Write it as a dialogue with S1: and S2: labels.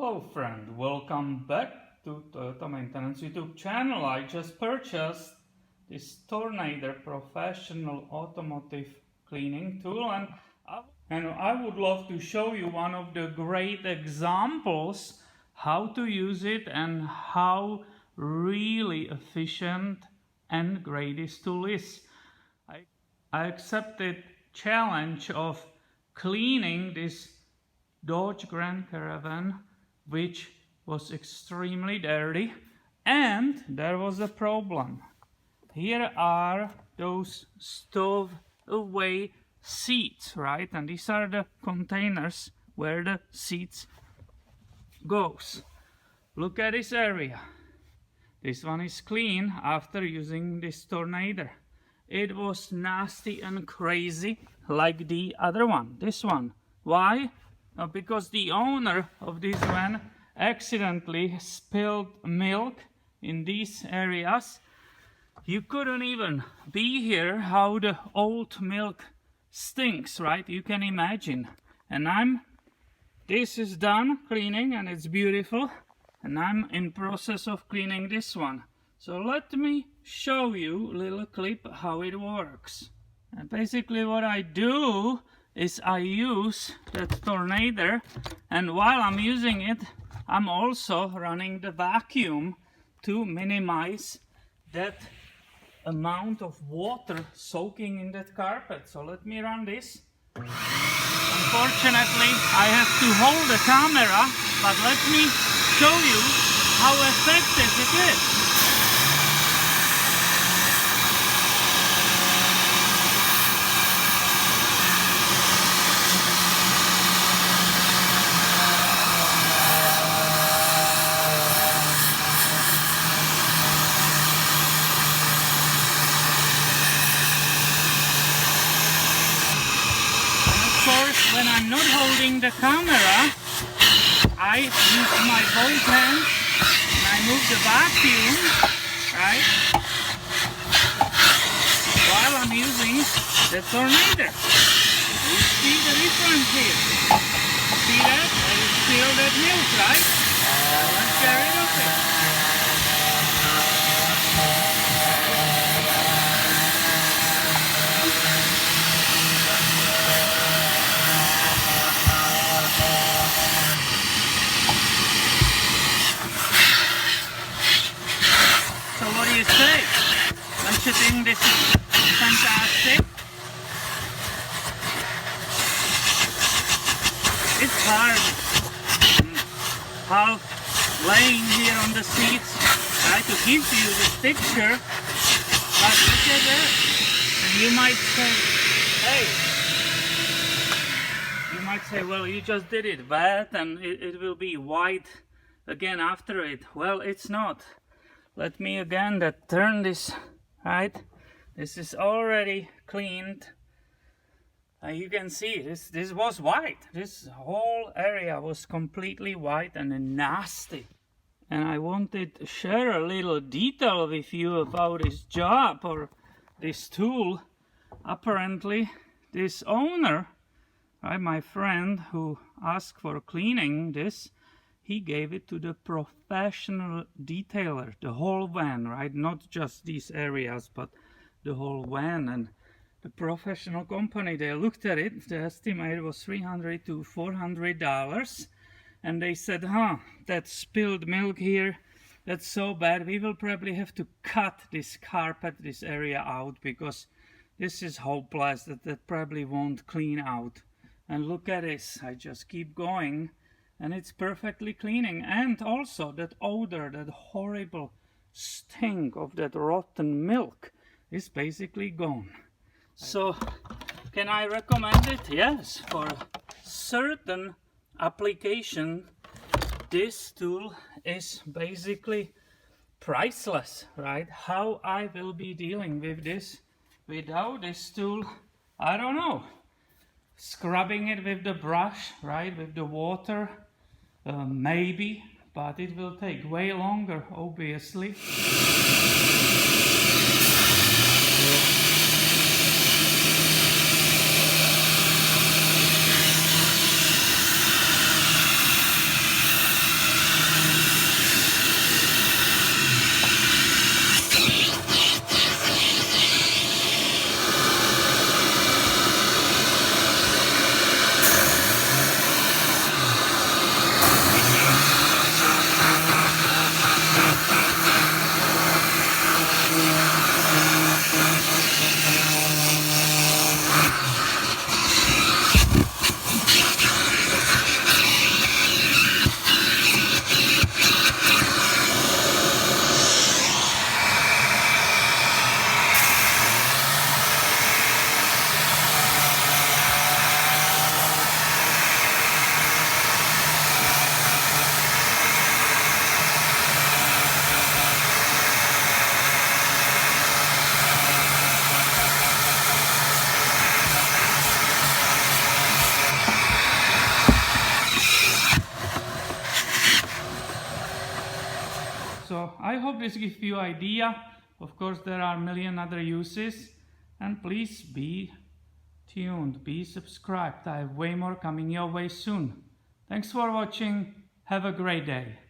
S1: Hello friend, welcome back to Toyota Maintenance YouTube channel. I just purchased this Tornador professional automotive cleaning tool and I would love to show you one of the great examples how to use it and how really efficient and great this tool is. I accepted challenge of cleaning this Dodge Grand Caravan, which was extremely dirty, and there was a problem. Here are those stowaway seats, right? And these are the containers where the seats goes. Look at this area. This one is clean after using this Tornador. It was nasty and crazy like the other one, this one. Why? Because the owner of this van accidentally spilled milk in these areas. You couldn't even be here how the old milk stinks, right? You can imagine. And this is done cleaning and it's beautiful, and I'm in process of cleaning this one. So let me show you a little clip how it works. And basically what I do is I use that Tornador, and while I'm using it, I'm also running the vacuum to minimize that amount of water soaking in that carpet. So let me run this. Unfortunately, I have to hold the camera, but let me show you how effective it is. When I'm not holding the camera, I use my both hands and I move the vacuum, right, while I'm using the Tornador. You see the difference here. See that? I spill that milk, right? Let's get rid of it. What do you say? Don't you think this is fantastic? It's hard half laying here on the seats, try to give you this picture, but look at that. And you might say, well, you just did it wet and it will be white again after it. Well, it's not. Let me again turn this, right? This is already cleaned. You can see this was white. This whole area was completely white and nasty. And I wanted to share a little detail with you about this job or this tool. Apparently, this owner, right, my friend who asked for cleaning this, he gave it to the professional detailer, the whole van, right? Not just these areas, but the whole van. And the professional company, they looked at it, the estimate was $300 to $400. And they said, that spilled milk here, that's so bad. We will probably have to cut this carpet, this area out, because this is hopeless, that probably won't clean out. And look at this, I just keep going. And it's perfectly cleaning, and also that odor, that horrible stink of that rotten milk is basically gone. So can I recommend it? Yes, for certain application this tool is basically priceless, right? How I will be dealing with this without this tool, I don't know. Scrubbing it with the brush, right, with the water, maybe, but it will take way longer, obviously. so I hope this gives you idea. Of course, there are a million other uses, and please be tuned, be subscribed. I have way more coming your way soon. Thanks for watching. Have a great day.